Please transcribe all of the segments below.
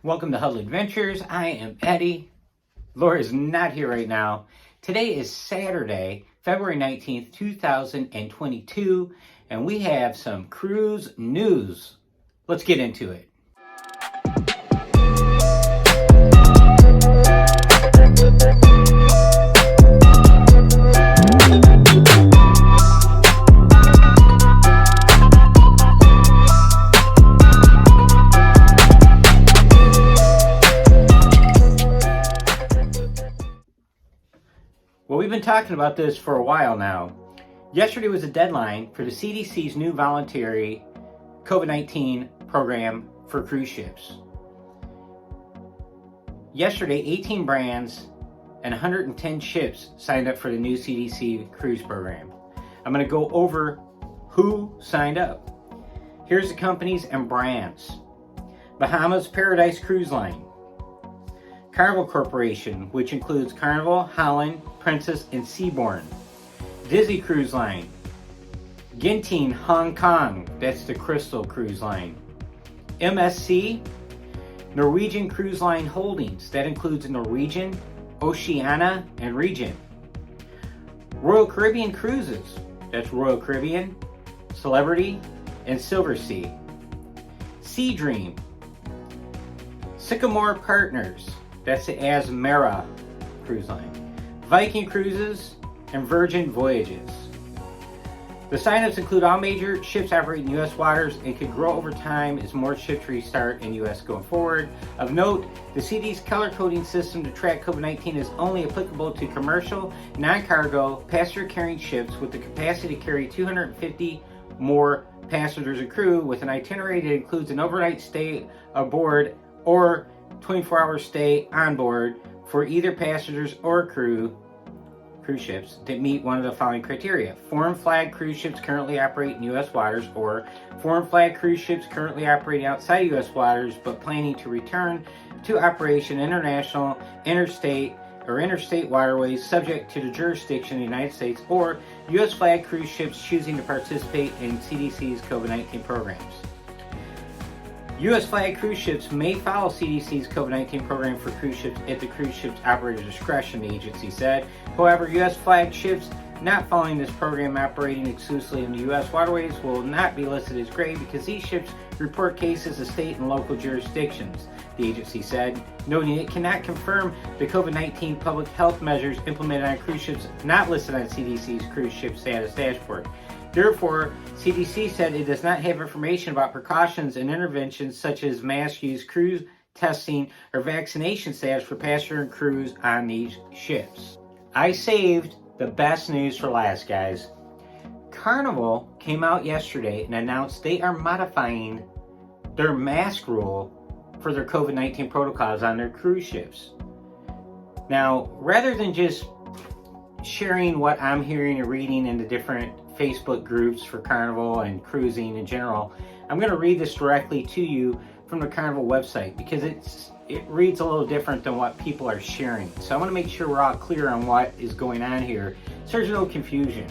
Welcome to Huddle Adventures. I am Eddie. Laura is not here right now. Today is Saturday, February 19th, 2022, and we have some cruise news. Let's get into it. Well, we've been talking about this for a while now. Yesterday was a deadline for the CDC's new voluntary COVID-19 program for cruise ships. Yesterday, 18 brands and 110 ships signed up for the new CDC Cruise Program. I'm going to go over who signed up. Here's the companies and brands. Bahamas Paradise Cruise Line. Carnival Corporation, which includes Carnival, Holland, Princess, and Seabourn. Disney Cruise Line. Genting Hong Kong, that's the Crystal Cruise Line. MSC, Norwegian Cruise Line Holdings, that includes Norwegian, Oceania, and Regent. Royal Caribbean Cruises, that's Royal Caribbean, Celebrity, and Silversea. Sea Dream. Sycamore Partners, that's the Asmara Cruise Line. Viking Cruises and Virgin Voyages. The signups include all major ships operating in U.S. waters and could grow over time as more ships restart in U.S. going forward. Of note, the CDC's color coding system to track COVID-19 is only applicable to commercial, non-cargo, passenger-carrying ships with the capacity to carry 250 more passengers and crew, with an itinerary that includes an overnight stay aboard or 24-hour stay on board for either passengers or cruise ships that meet one of the following criteria. Foreign flag cruise ships currently operate in U.S. waters, or foreign flag cruise ships currently operating outside U.S. waters but planning to return to operation international, interstate, or interstate waterways subject to the jurisdiction of the United States, or U.S. flag cruise ships choosing to participate in CDC's COVID-19 programs. U.S. flag cruise ships may follow CDC's COVID-19 program for cruise ships at the cruise ship's operator's discretion, the agency said. However, U.S. flag ships not following this program operating exclusively in the U.S. waterways will not be listed as gray because these ships report cases to state and local jurisdictions, the agency said, noting it cannot confirm the COVID-19 public health measures implemented on cruise ships not listed on CDC's cruise ship status dashboard. Therefore, CDC said it does not have information about precautions and interventions such as mask use, cruise testing, or vaccination status for passenger and crews on these ships. I saved the best news for last, guys. Carnival came out yesterday and announced they are modifying their mask rule for their COVID-19 protocols on their cruise ships. Now, rather than just sharing what I'm hearing and reading in the different Facebook groups for Carnival and cruising in general, I'm going to read this directly to you from the Carnival website because it reads a little different than what people are sharing. So I want to make sure we're all clear on what is going on here so there's no confusion.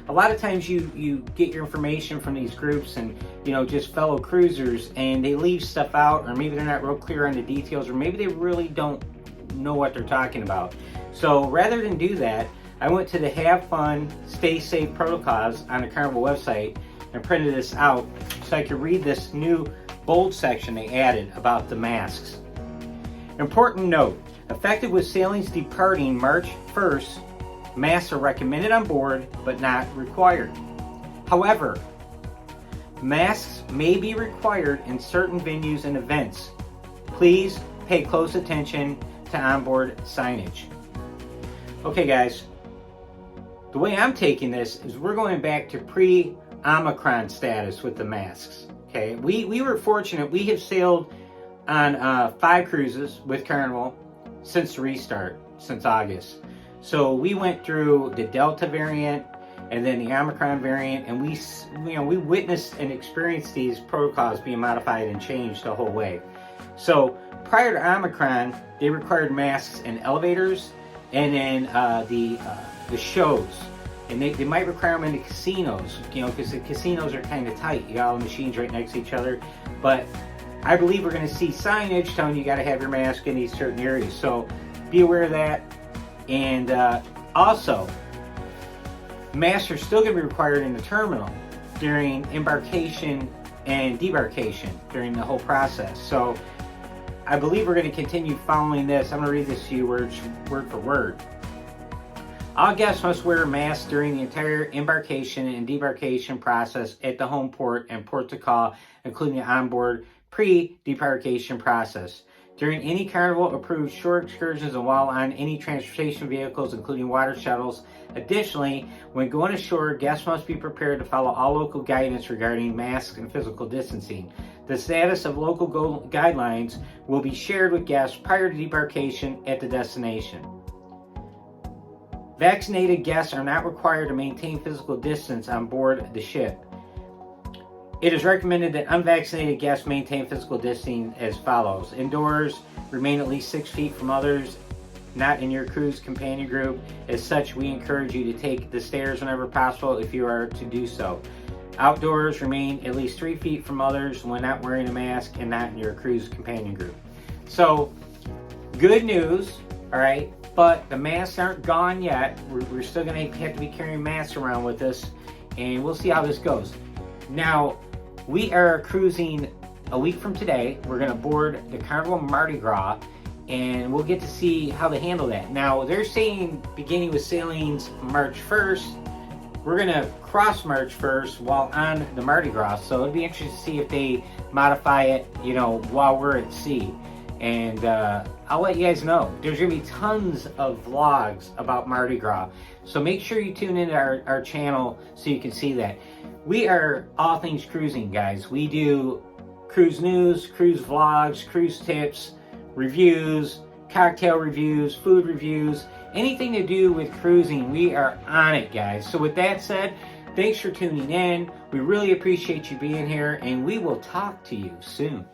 A lot of times you get your information from these groups and, just fellow cruisers, and they leave stuff out, or maybe they're not real clear on the details, or maybe they really don't know what they're talking about. So rather than do that, I went to the Have Fun, Stay Safe protocols on the Carnival website and printed this out so I could read this new bold section they added about the masks. Important note, effective with sailings departing March 1st, masks are recommended on board but not required. However, masks may be required in certain venues and events. Please pay close attention to onboard signage. Okay, guys. The way I'm taking this is we're going back to pre-Omicron status with the masks. Okay, we were fortunate. We have sailed on 5 cruises with Carnival since the restart, since August. So we went through the Delta variant and then the Omicron variant, and we witnessed and experienced these protocols being modified and changed the whole way. So prior to Omicron, they required masks in elevators and in the shows, and they might require them in the casinos, because the casinos are kind of tight. You got all the machines right next to each other, but I believe we're going to see signage telling you got to have your mask in these certain areas. So be aware of that. And also, masks are still going to be required in the terminal during embarkation and debarkation during the whole process. So I believe we're going to continue following this. I'm going to read this to you word for word. All guests must wear masks during the entire embarkation and debarkation process at the home port and port to call, including the onboard pre-debarkation process. During any Carnival approved shore excursions and while on any transportation vehicles, including water shuttles. Additionally, when going ashore, guests must be prepared to follow all local guidance regarding masks and physical distancing. The status of local guidelines will be shared with guests prior to debarkation at the destination. Vaccinated guests are not required to maintain physical distance on board the ship. It is recommended that unvaccinated guests maintain physical distancing as follows. Indoors, remain at least 6 feet from others not in your cruise companion group. As such, we encourage you to take the stairs whenever possible if you are to do so. Outdoors, remain at least 3 feet from others when not wearing a mask and not in your cruise companion group. So, good news, all right? But the masks aren't gone yet. We're still going to have to be carrying masks around with us, and we'll see how this goes. Now, we are cruising a week from today. We're going to board the Carnival Mardi Gras, and we'll get to see how they handle that. Now, they're saying beginning with sailings March 1st. We're going to cross March 1st while on the Mardi Gras, so it'd be interesting to see if they modify it, while we're at sea. And I'll let you guys know. There's going to be tons of vlogs about Mardi Gras. So make sure you tune into our channel so you can see that. We are all things cruising, guys. We do cruise news, cruise vlogs, cruise tips, reviews, cocktail reviews, food reviews, anything to do with cruising, we are on it, guys. So with that said, thanks for tuning in. We really appreciate you being here, and we will talk to you soon.